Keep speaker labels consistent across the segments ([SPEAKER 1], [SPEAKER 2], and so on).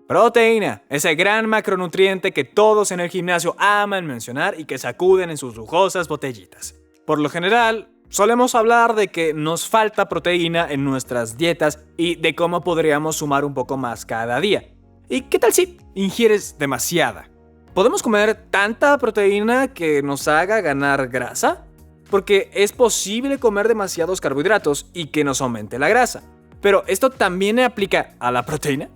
[SPEAKER 1] Proteína, ese gran macronutriente que todos en el gimnasio aman mencionar y que sacuden en sus lujosas botellitas. Por lo general, solemos hablar de que nos falta proteína en nuestras dietas y de cómo podríamos sumar un poco más cada día. ¿Y qué tal si ingieres demasiada? ¿Podemos comer tanta proteína que nos haga ganar grasa? Porque es posible comer demasiados carbohidratos y que nos aumente la grasa. Pero ¿esto también aplica a la proteína?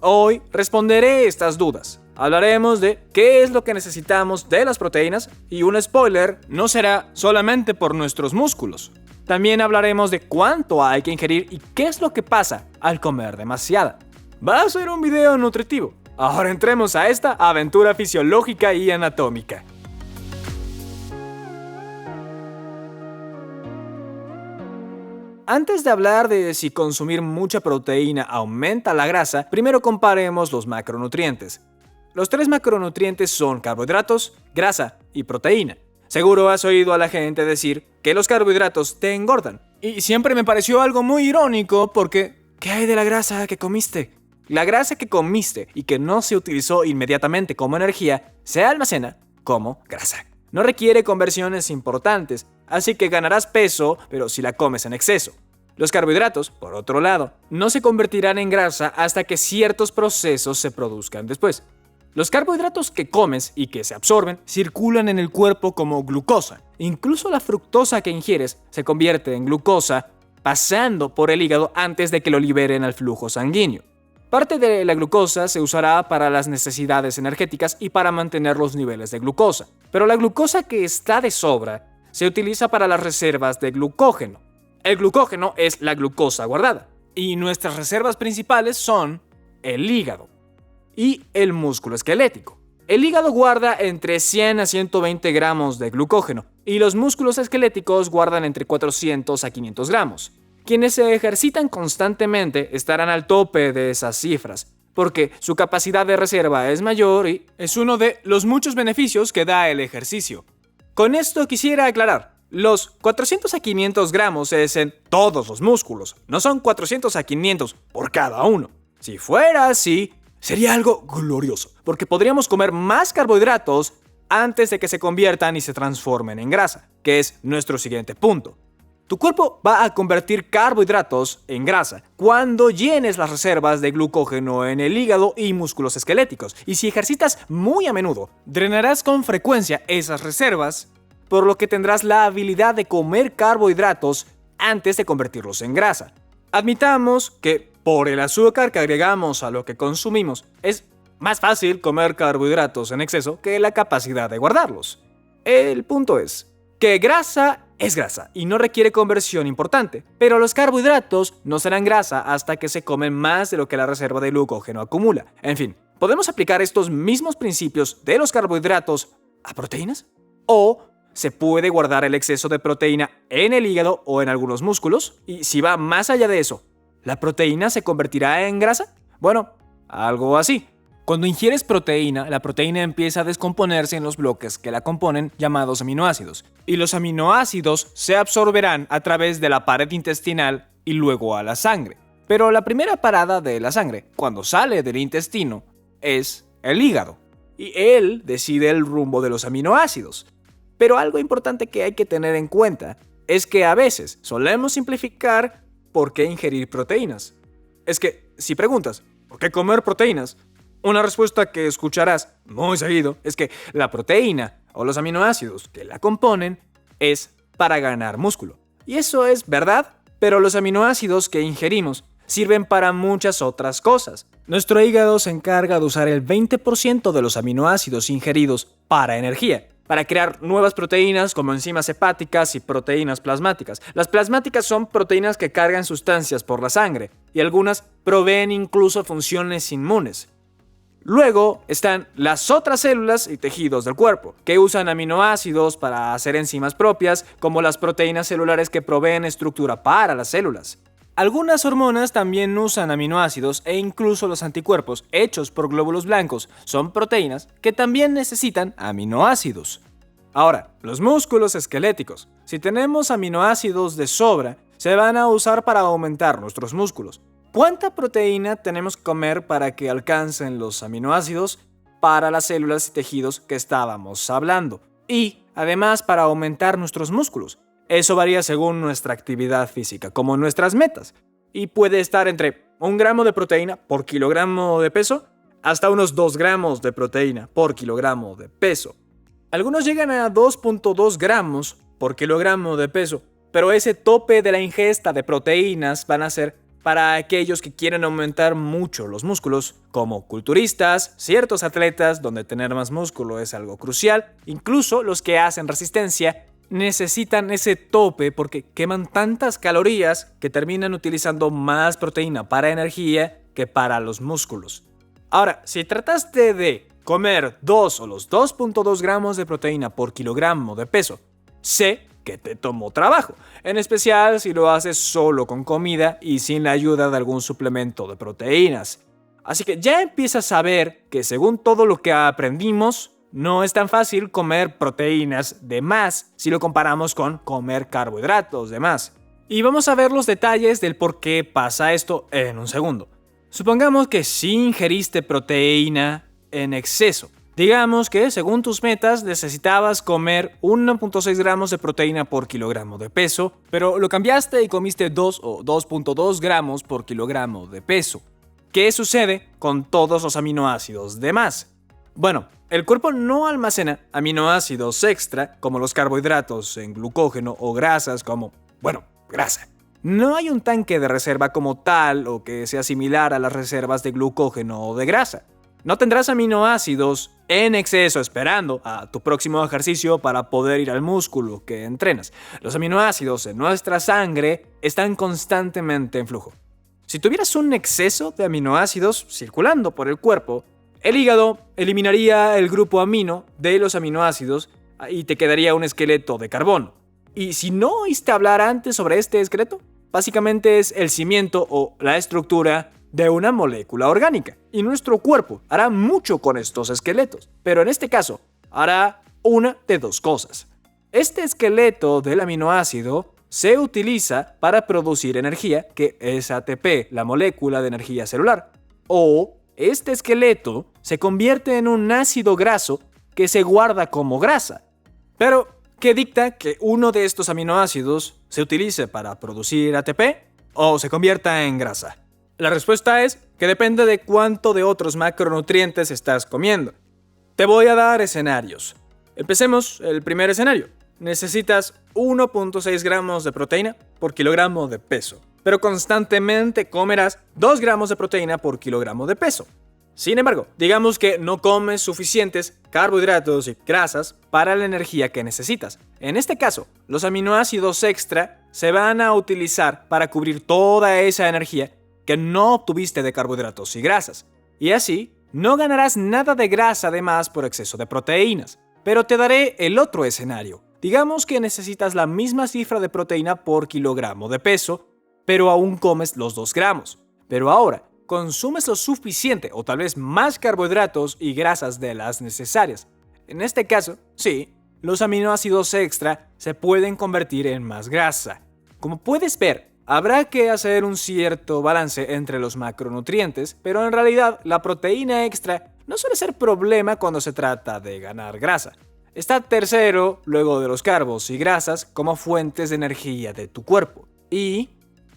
[SPEAKER 1] Hoy responderé estas dudas. Hablaremos de qué es lo que necesitamos de las proteínas y un spoiler, no será solamente por nuestros músculos. También hablaremos de cuánto hay que ingerir y qué es lo que pasa al comer demasiada. Va a ser un video nutritivo. Ahora entremos a esta aventura fisiológica y anatómica. Antes de hablar de si consumir mucha proteína aumenta la grasa, primero comparemos los macronutrientes. Los 3 macronutrientes son carbohidratos, grasa y proteína. Seguro has oído a la gente decir que los carbohidratos te engordan. Y siempre me pareció algo muy irónico porque ¿qué hay de la grasa que comiste? La grasa que comiste y que no se utilizó inmediatamente como energía se almacena como grasa. No requiere conversiones importantes, así que ganarás peso, pero si la comes en exceso. Los carbohidratos, por otro lado, no se convertirán en grasa hasta que ciertos procesos se produzcan después. Los carbohidratos que comes y que se absorben circulan en el cuerpo como glucosa. Incluso la fructosa que ingieres se convierte en glucosa pasando por el hígado antes de que lo liberen al flujo sanguíneo. Parte de la glucosa se usará para las necesidades energéticas y para mantener los niveles de glucosa. Pero la glucosa que está de sobra se utiliza para las reservas de glucógeno. El glucógeno es la glucosa guardada. Y nuestras reservas principales son el hígado y el músculo esquelético. El hígado guarda entre 100 a 120 gramos de glucógeno y los músculos esqueléticos guardan entre 400 a 500 gramos. Quienes se ejercitan constantemente estarán al tope de esas cifras, porque su capacidad de reserva es mayor y es uno de los muchos beneficios que da el ejercicio. Con esto quisiera aclarar, los 400 a 500 gramos es en todos los músculos, no son 400 a 500 por cada uno. Si fuera así, sería algo glorioso, porque podríamos comer más carbohidratos antes de que se conviertan y se transformen en grasa, que es nuestro siguiente punto. Tu cuerpo va a convertir carbohidratos en grasa cuando llenes las reservas de glucógeno en el hígado y músculos esqueléticos. Y si ejercitas muy a menudo, drenarás con frecuencia esas reservas, por lo que tendrás la habilidad de comer carbohidratos antes de convertirlos en grasa. Admitamos que por el azúcar que agregamos a lo que consumimos, es más fácil comer carbohidratos en exceso que la capacidad de guardarlos. El punto es que grasa es grasa y no requiere conversión importante, pero los carbohidratos no serán grasa hasta que se comen más de lo que la reserva de glucógeno acumula. En fin, ¿podemos aplicar estos mismos principios de los carbohidratos a proteínas? ¿O se puede guardar el exceso de proteína en el hígado o en algunos músculos? Y si va más allá de eso, ¿la proteína se convertirá en grasa? Bueno, algo así. Cuando ingieres proteína, la proteína empieza a descomponerse en los bloques que la componen, llamados aminoácidos. Y los aminoácidos se absorberán a través de la pared intestinal y luego a la sangre. Pero la primera parada de la sangre, cuando sale del intestino, es el hígado. Y él decide el rumbo de los aminoácidos. Pero algo importante que hay que tener en cuenta es que a veces solemos simplificar por qué ingerir proteínas. Es que, si preguntas, ¿por qué comer proteínas? Una respuesta que escucharás muy seguido es que la proteína o los aminoácidos que la componen es para ganar músculo. Y eso es verdad, pero los aminoácidos que ingerimos sirven para muchas otras cosas. Nuestro hígado se encarga de usar el 20% de los aminoácidos ingeridos para energía, para crear nuevas proteínas como enzimas hepáticas y proteínas plasmáticas. Las plasmáticas son proteínas que cargan sustancias por la sangre y algunas proveen incluso funciones inmunes. Luego están las otras células y tejidos del cuerpo, que usan aminoácidos para hacer enzimas propias, como las proteínas celulares que proveen estructura para las células. Algunas hormonas también usan aminoácidos e incluso los anticuerpos hechos por glóbulos blancos son proteínas que también necesitan aminoácidos. Ahora, los músculos esqueléticos. Si tenemos aminoácidos de sobra, se van a usar para aumentar nuestros músculos. ¿Cuánta proteína tenemos que comer para que alcancen los aminoácidos para las células y tejidos que estábamos hablando? Y, además, para aumentar nuestros músculos. Eso varía según nuestra actividad física, como nuestras metas. Y puede estar entre 1 gramo de proteína por kilogramo de peso hasta unos 2 gramos de proteína por kilogramo de peso. Algunos llegan a 2.2 gramos por kilogramo de peso, pero ese tope de la ingesta de proteínas van a ser para aquellos que quieren aumentar mucho los músculos, como culturistas, ciertos atletas donde tener más músculo es algo crucial, incluso los que hacen resistencia necesitan ese tope porque queman tantas calorías que terminan utilizando más proteína para energía que para los músculos. Ahora, si trataste de comer 2 o los 2.2 gramos de proteína por kilogramo de peso, sé que te tomó trabajo, en especial si lo haces solo con comida y sin la ayuda de algún suplemento de proteínas. Así que ya empiezas a ver que según todo lo que aprendimos, no es tan fácil comer proteínas de más si lo comparamos con comer carbohidratos de más. Y vamos a ver los detalles del por qué pasa esto en un segundo. Supongamos que sí ingeriste proteína en exceso. Digamos que según tus metas necesitabas comer 1.6 gramos de proteína por kilogramo de peso, pero lo cambiaste y comiste 2 o 2.2 gramos por kilogramo de peso. ¿Qué sucede con todos los aminoácidos de más? Bueno, el cuerpo no almacena aminoácidos extra como los carbohidratos en glucógeno o grasas como, grasa. No hay un tanque de reserva como tal o que sea similar a las reservas de glucógeno o de grasa. No tendrás aminoácidos en exceso esperando a tu próximo ejercicio para poder ir al músculo que entrenas. Los aminoácidos en nuestra sangre están constantemente en flujo. Si tuvieras un exceso de aminoácidos circulando por el cuerpo, el hígado eliminaría el grupo amino de los aminoácidos y te quedaría un esqueleto de carbono. Y si no oíste hablar antes sobre este esqueleto, básicamente es el cimiento o la estructura de una molécula orgánica. Y nuestro cuerpo hará mucho con estos esqueletos, pero en este caso hará una de dos cosas. Este esqueleto del aminoácido se utiliza para producir energía, que es ATP, la molécula de energía celular. O este esqueleto se convierte en un ácido graso que se guarda como grasa. Pero, ¿qué dicta que uno de estos aminoácidos se utilice para producir ATP o se convierta en grasa? La respuesta es que depende de cuánto de otros macronutrientes estás comiendo. Te voy a dar escenarios. Empecemos el primer escenario. Necesitas 1.6 gramos de proteína por kilogramo de peso, pero constantemente comerás 2 gramos de proteína por kilogramo de peso. Sin embargo, digamos que no comes suficientes carbohidratos y grasas para la energía que necesitas. En este caso, los aminoácidos extra se van a utilizar para cubrir toda esa energía que no obtuviste de carbohidratos y grasas. Y así, no ganarás nada de grasa de más por exceso de proteínas. Pero te daré el otro escenario. Digamos que necesitas la misma cifra de proteína por kilogramo de peso, pero aún comes los 2 gramos. Pero ahora, consumes lo suficiente o tal vez más carbohidratos y grasas de las necesarias. En este caso, sí, los aminoácidos extra se pueden convertir en más grasa. Como puedes ver, habrá que hacer un cierto balance entre los macronutrientes, pero en realidad la proteína extra no suele ser problema cuando se trata de ganar grasa. Está tercero, luego de los carbos y grasas, como fuentes de energía de tu cuerpo. Y,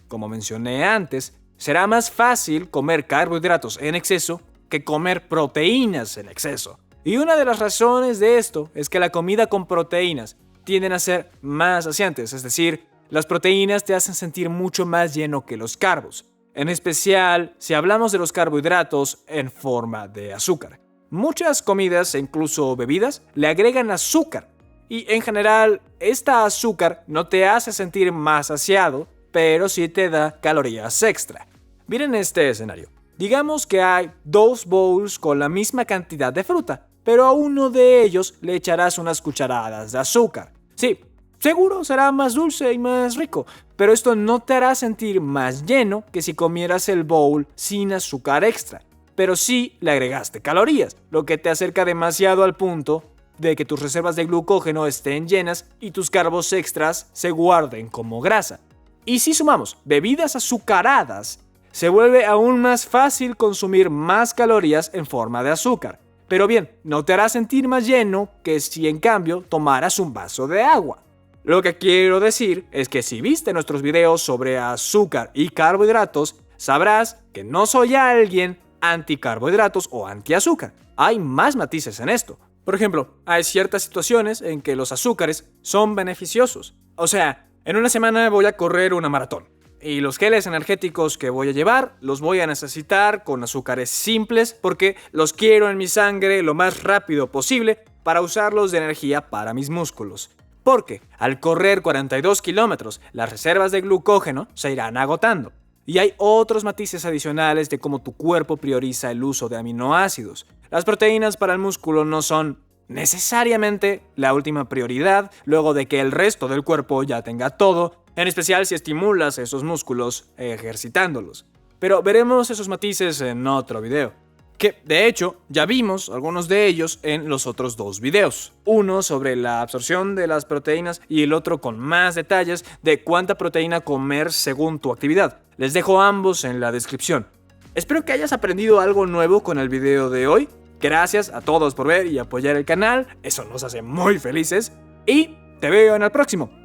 [SPEAKER 1] como mencioné antes, será más fácil comer carbohidratos en exceso que comer proteínas en exceso. Y una de las razones de esto es que la comida con proteínas tienden a ser más saciantes, es decir, las proteínas te hacen sentir mucho más lleno que los carbos, en especial si hablamos de los carbohidratos en forma de azúcar. Muchas comidas e incluso bebidas le agregan azúcar y en general esta azúcar no te hace sentir más saciado, pero sí te da calorías extra. Miren este escenario. Digamos que hay 2 bowls con la misma cantidad de fruta, pero a uno de ellos le echarás unas cucharadas de azúcar. Sí, seguro será más dulce y más rico, pero esto no te hará sentir más lleno que si comieras el bowl sin azúcar extra. Pero sí le agregaste calorías, lo que te acerca demasiado al punto de que tus reservas de glucógeno estén llenas y tus carbos extras se guarden como grasa. Y si sumamos bebidas azucaradas, se vuelve aún más fácil consumir más calorías en forma de azúcar. Pero bien, no te hará sentir más lleno que si en cambio tomaras un vaso de agua. Lo que quiero decir es que si viste nuestros videos sobre azúcar y carbohidratos, sabrás que no soy alguien anti-carbohidratos o anti-azúcar. Hay más matices en esto. Por ejemplo, hay ciertas situaciones en que los azúcares son beneficiosos. O sea, en una semana voy a correr una maratón. Y los geles energéticos que voy a llevar los voy a necesitar con azúcares simples porque los quiero en mi sangre lo más rápido posible para usarlos de energía para mis músculos. Porque al correr 42 kilómetros, las reservas de glucógeno se irán agotando. Y hay otros matices adicionales de cómo tu cuerpo prioriza el uso de aminoácidos. Las proteínas para el músculo no son necesariamente la última prioridad luego de que el resto del cuerpo ya tenga todo, en especial si estimulas esos músculos ejercitándolos. Pero veremos esos matices en otro video. Que, de hecho, ya vimos algunos de ellos en los otros dos videos. Uno sobre la absorción de las proteínas y el otro con más detalles de cuánta proteína comer según tu actividad. Les dejo ambos en la descripción. Espero que hayas aprendido algo nuevo con el video de hoy. Gracias a todos por ver y apoyar el canal, eso nos hace muy felices. Y te veo en el próximo.